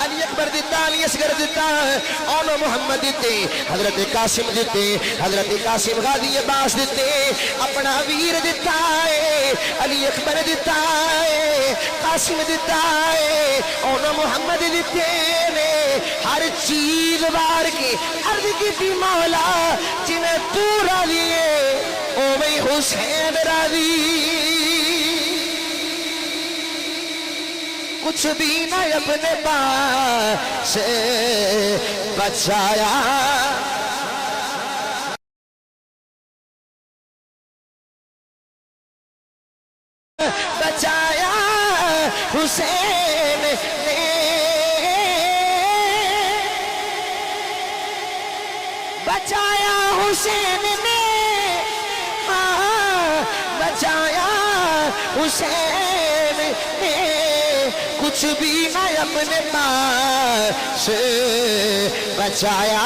علی اکبر دیتا علی اصغر دیتا اون محمد دیتے حضرت قاسم دیتے حضرت قاسم غازی عباس دیتے اپنا ویر دیتا ہے علی اکبر دیتا ہے قاسم دیتا ہے اون محمد دیتے نے ہر چیز بار کے عرض کی تھی مولا جنہیں تو راضی ہے او میں حسین راضی کچھ بھی نہ اپنے پاس سے بچایا بچایا حسین نے بچایا حسین نے بچایا حسین نے کچھ بھی نہ اپنے پاس بچایا